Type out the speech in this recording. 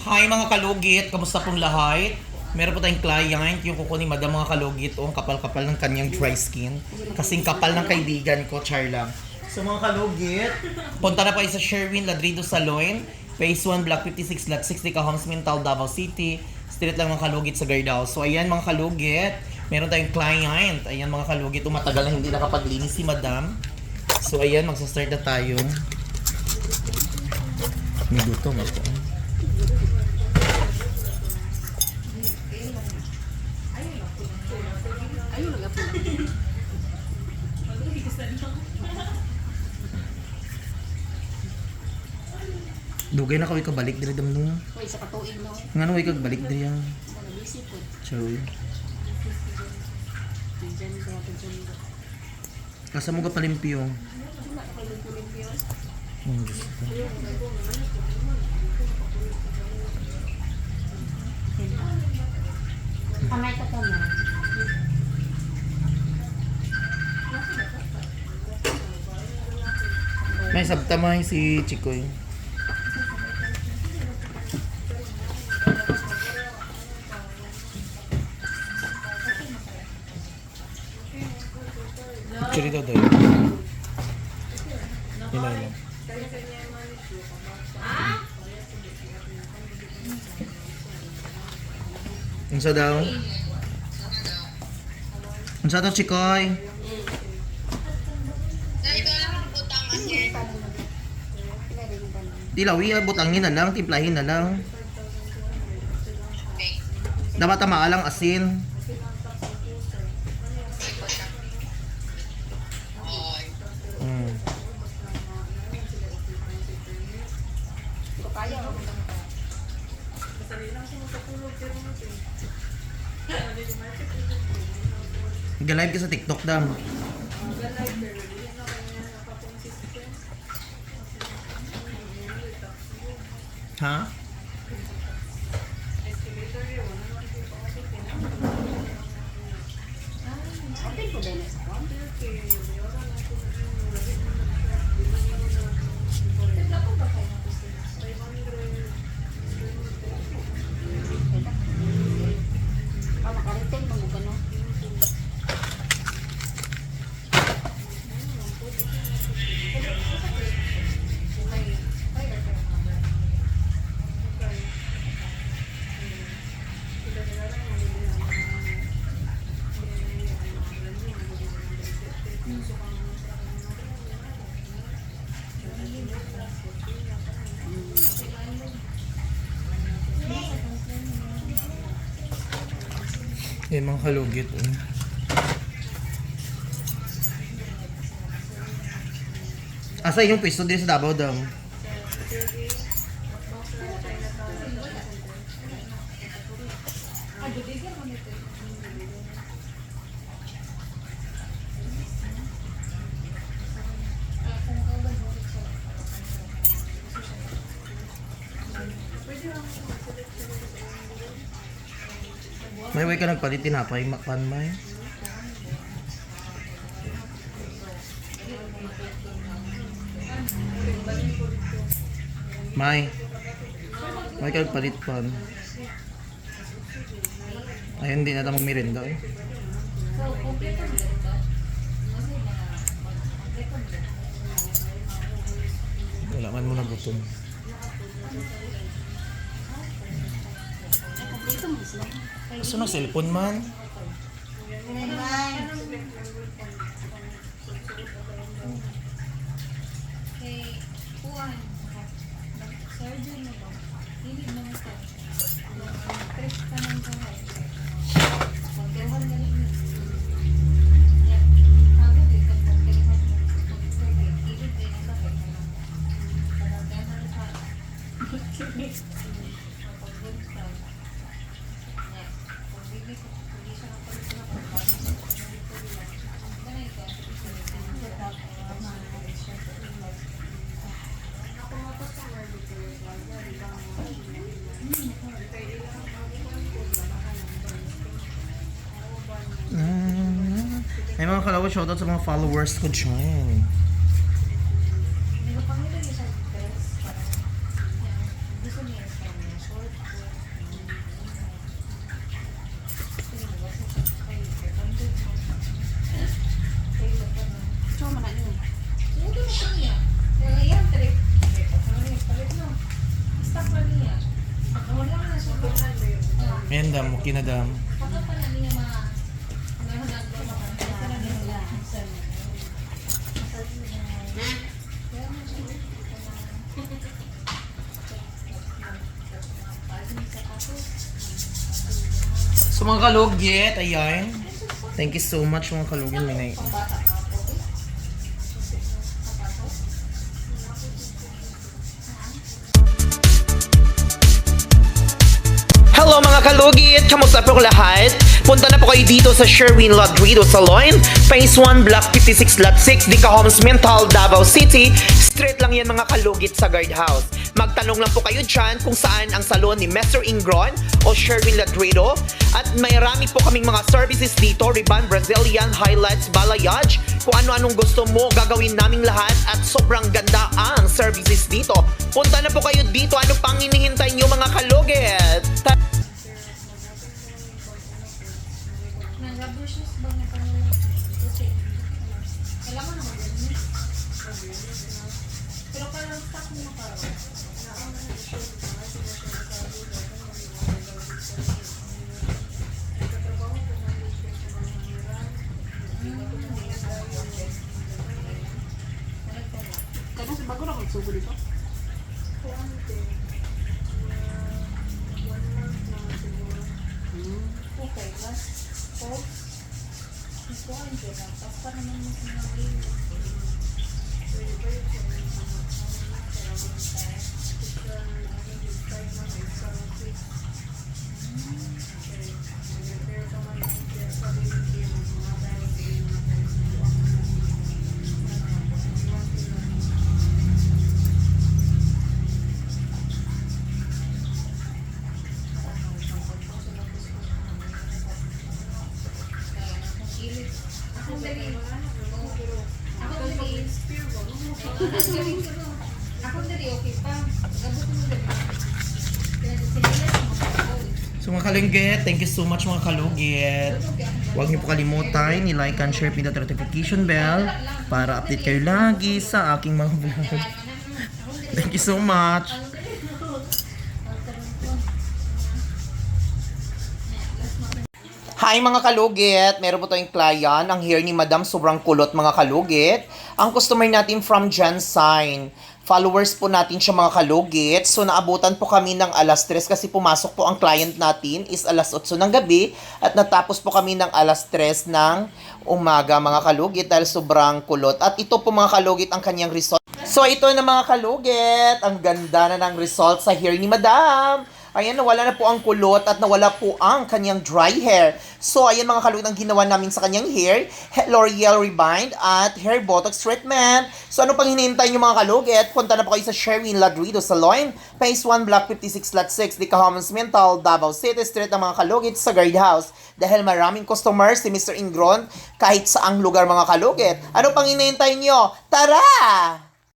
Hi mga kalugit, kamusta pong lahat? Meron po tayong client, yung kukunin madam mga kalugit, ang kapal-kapal ng kanyang dry skin. Kasing kapal ng kaibigan ko, char lang. So mga kalugit, punta na po kayo sa Sherwin Ladrido Salon, Phase 1, Block 56, Lot 60, Cahoms, Mintal, Davao City. Street lang mga kalugit sa Gardao. So ayan mga kalugit, meron tayong client. Ayan mga kalugit, matagal na hindi nakapaglinis si madam. So ayan, magsa-start na tayo. May gutom ako. Dugay na kaway ka balik diri dam no. Uy, sa katuig no. Ngano way kag balik diri yang. Busy po. Choy. Diyan ba ito dyan ba? Asa mo ka palimpyo? Wala ko limpyo. Diyos ko. Kamay ka to na. May sabtamay si Chikoy. Chirito doy. Ilalim. Unsa daw? Unsa daw Chikoy? Dilawi, butangin na lang, timplahin na lang. Dapat maalang asin. Mm. Nag-live ka sa TikTok dam. Ha? Okay po din sa kwan. Makaritin mo mo gano. Eh, mga kalugit. Asa yung pwesto din sa Davao daw? May way ka nagpalit tinapay, makpan may. May ka nagpalit pan. Ayun, hindi na tayo magmirinda eh. Wala man mo na gutom. Gusto na cellphone man? May mga kalawa, shoutout sa mga followers ko dyan. Ayan dam, okay na dam. So mga kalugit, ayan. Thank you so much mga kalugit. Minay. Hello mga kalugit! Kamusta po lahat? Punta na po kayo dito sa Sherwin Ladrido Salon, Phase 1, Block 56, Lot 6, Dica Homes, Mental, Davao City. Straight lang yan mga kalugit sa guardhouse. Magtanong lang po kayo dyan kung saan ang salon ni Mr. Ingron o Sherwin Ladrido. At mayroon po kaming mga services dito, Ribbon, Brazilian, Highlights, Balayage. Kung ano-anong gusto mo, gagawin naming lahat at sobrang ganda ang services dito. Punta na po kayo dito. Ano pang hinihintay nyo mga kalugit? Nag-abushes ba na kanila? Kasi, kailangan naman yun. Pero parang stuck mo ka. Kaya sa bago na magsubo dito? Okay, last four. Ito ang dyan. Tapos pa naman mo sinabi. Ako dali. Ako dali, okay pa. Gabot mo dali. So mga kalugit, thank you so much mga kalugit. Huwag niyo po kalimutan, ni-like and share pindot notification bell para update kayo lagi sa aking mga vlog. Thank you so much. Hi mga kalugit! Meron po tayong client. Ang hair ni Madam sobrang kulot mga kalugit. Ang customer natin from Jansign. Followers po natin siya mga kalugit. So naabutan po kami ng alas 3 kasi pumasok po ang client natin is alas 8 ng gabi. At natapos po kami ng alas 3 ng umaga mga kalugit dahil sobrang kulot. At ito po mga kalugit ang kanyang result. So ito na mga kalugit. Ang ganda na ng result sa hair ni Madam. Ayan, nawala na po ang kulot at nawala po ang kanyang dry hair. So, ayan mga kalugit ang ginawa namin sa kanyang hair. L'Oreal Rebind at Hair Botox Treatment. So, ano pang hinihintay nyo mga kalugit? Punta na po kayo sa Sherwin Ladrido Salon, Phase 1, Block 56, Lot 6, Dica Homes, Mental, Davao City Street ang mga kalugit sa guardhouse. Dahil maraming customers si Mr. Ingron kahit saang lugar mga kalugit. Ano pang hinihintay nyo? Tara!